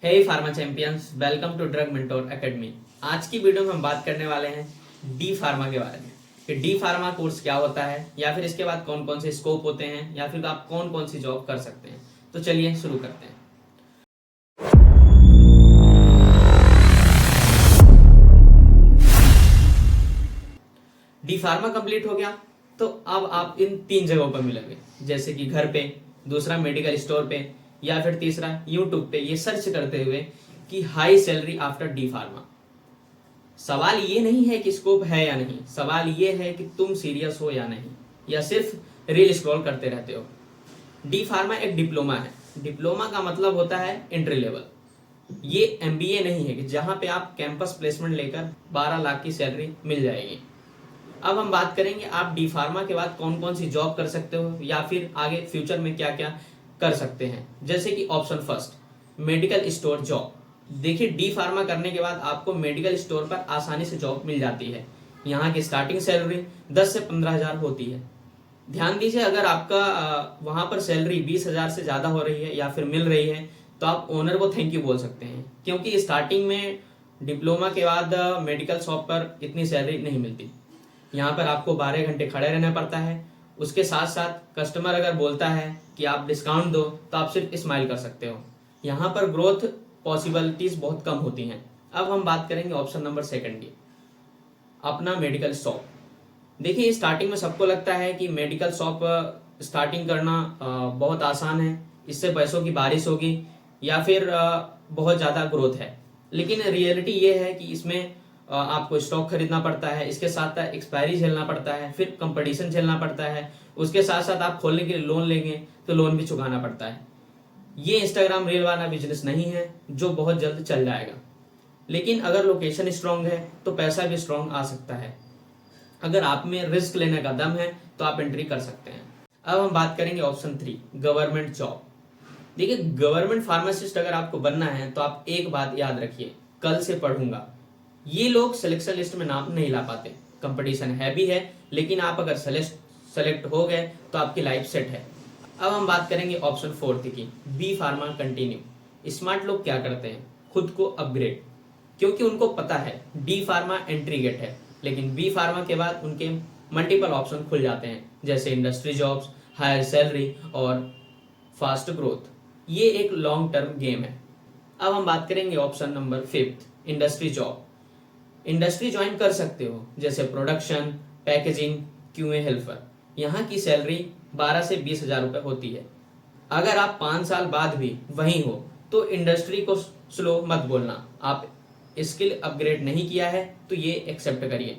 Hey pharma champions, welcome to drug mentor academy. आज की video में हम बात करने वाले हैं डी फार्मा के बारे में कि डी फार्मा कोर्स क्या होता है, या फिर इसके बाद कौन कौन से स्कोप होते हैं, या फिर आप कौन कौन सी जॉब कर सकते हैं। तो चलिए शुरू करते हैं। डी फार्मा कंप्लीट हो गया तो अब आप इन 3 जगहों पर मिलेंगे, जैसे कि घर पे, दूसरा मेडिकल स्टोर पे, या फिर तीसरा यूट्यूब पे ये सर्च करते हुए कि high salary after D pharma. सवाल ये नहीं है कि स्कोप है या नहीं, सवाल ये है कि तुम सीरियस हो या नहीं, या सिर्फ रील स्क्रॉल करते रहते हो। डी फार्मा एक डिप्लोमा है। डिप्लोमा का मतलब होता है एंट्री लेवल। ये एमबीए नहीं है कि जहां पे आप कैंपस प्लेसमेंट लेकर 12 लाख की सैलरी मिल जाएगी। अब हम बात करेंगे आप डी फार्मा के बाद कौन कौन सी जॉब कर सकते हो, या फिर आगे फ्यूचर में क्या क्या कर सकते हैं। जैसे कि option first, medical store job. देखिए, डी फार्मा करने के बाद आपको मेडिकल स्टोर पर आसानी से जॉब मिल जाती है। यहाँ की स्टार्टिंग सैलरी 10 से 15,000 होती है। ध्यान दीजिए, अगर आपका वहां पर सैलरी 20,000 से ज्यादा हो रही है या फिर मिल रही है तो आप ओनर को थैंक यू बोल सकते हैं, क्योंकि स्टार्टिंग में डिप्लोमा के बाद मेडिकल शॉप पर इतनी सैलरी नहीं मिलती। यहाँ पर आपको 12 घंटे खड़े रहना पड़ता है। उसके साथ साथ कस्टमर अगर बोलता है कि आप डिस्काउंट दो तो आप सिर्फ स्माइल कर सकते हो। यहाँ पर ग्रोथ पॉसिबिलिटीज बहुत कम होती हैं। अब हम बात करेंगे ऑप्शन नंबर सेकंड की, अपना मेडिकल शॉप। देखिए, स्टार्टिंग में सबको लगता है कि मेडिकल शॉप स्टार्टिंग करना बहुत आसान है, इससे पैसों की बारिश होगी, या फिर बहुत ज़्यादा ग्रोथ है। लेकिन रियलिटी ये है कि इसमें आपको स्टॉक खरीदना पड़ता है, इसके साथ साथ एक्सपायरी झेलना पड़ता है, फिर कंपटीशन झेलना पड़ता है। उसके साथ साथ आप खोलने के लिए लोन लेंगे तो लोन भी चुकाना पड़ता है। ये इंस्टाग्राम रील वाला बिजनेस नहीं है जो बहुत जल्द चल जाएगा। लेकिन अगर लोकेशन स्ट्रांग है तो पैसा भी स्ट्रांग आ सकता है। अगर आप में रिस्क लेने का दम है तो आप एंट्री कर सकते हैं। अब हम बात करेंगे ऑप्शन 3, गवर्नमेंट जॉब। देखिए, गवर्नमेंट फार्मासिस्ट अगर आपको बनना है तो आप एक बात याद रखिए, कल से पढ़ूंगा। ये लोग सिलेक्शन लिस्ट में नाम नहीं ला पाते। कंपटीशन है भी है, लेकिन आप अगर सेलेक्ट हो गए तो आपकी लाइफ सेट है। अब हम बात करेंगे ऑप्शन 4 की, बी फार्मा कंटिन्यू। स्मार्ट लोग क्या करते हैं, खुद को अपग्रेड, क्योंकि उनको पता है डी फार्मा एंट्री गेट है, लेकिन बी फार्मा के बाद उनके मल्टीपल ऑप्शन खुल जाते हैं, जैसे इंडस्ट्री जॉब्स, हायर सैलरी और फास्ट ग्रोथ। ये एक लॉन्ग टर्म गेम है। अब हम बात करेंगे option number 5, industry job. Industry join कर सकते हो, जैसे प्रोडक्शन, पैकेजिंग, क्यूए हेल्पर। यहाँ की सैलरी 12 से 20,000 रुपए होती है। अगर आप 5 साल बाद भी वहीं हो तो इंडस्ट्री को स्लो मत बोलना। आप स्किल अपग्रेड नहीं किया है तो ये एक्सेप्ट करिए।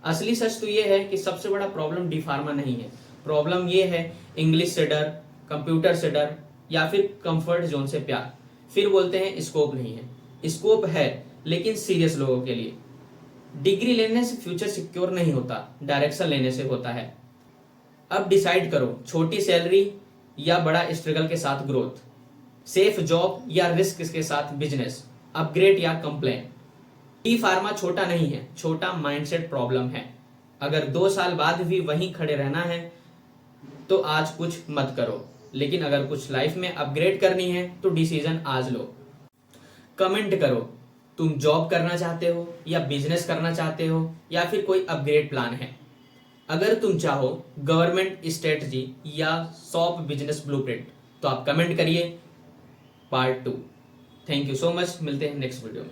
असली सच तो ये है कि सबसे बड़ा प्रॉब्लम डी फार्मा नहीं है। प्रॉब्लम ये है इंग्लिश से डर, कंप्यूटर से डर, या फिर कंफर्ट जोन से प्यार। फिर बोलते हैं स्कोप नहीं है। स्कोप है, लेकिन सीरियस लोगों के लिए। डिग्री लेने से फ्यूचर सिक्योर नहीं होता, डायरेक्शन लेने से होता है। अब डिसाइड करो, छोटी सैलरी या बड़ा स्ट्रगल के साथ ग्रोथ, सेफ जॉब या रिस्क के साथ बिजनेस, अपग्रेड या कंप्लेन। टी फार्मा छोटा नहीं है, छोटा माइंडसेट प्रॉब्लम है। अगर 2 साल बाद भी वहीं खड़े रहना है तो आज कुछ मत करो, लेकिन अगर कुछ लाइफ में अपग्रेड करनी है तो डिसीजन आज लो। कमेंट करो, तुम जॉब करना चाहते हो या बिजनेस करना चाहते हो, या फिर कोई अपग्रेड प्लान है। अगर तुम चाहो गवर्नमेंट स्ट्रेटजी या शॉप बिजनेस ब्लूप्रिंट तो आप कमेंट करिए part 2। Thank you so much, मिलते हैं नेक्स्ट वीडियो में।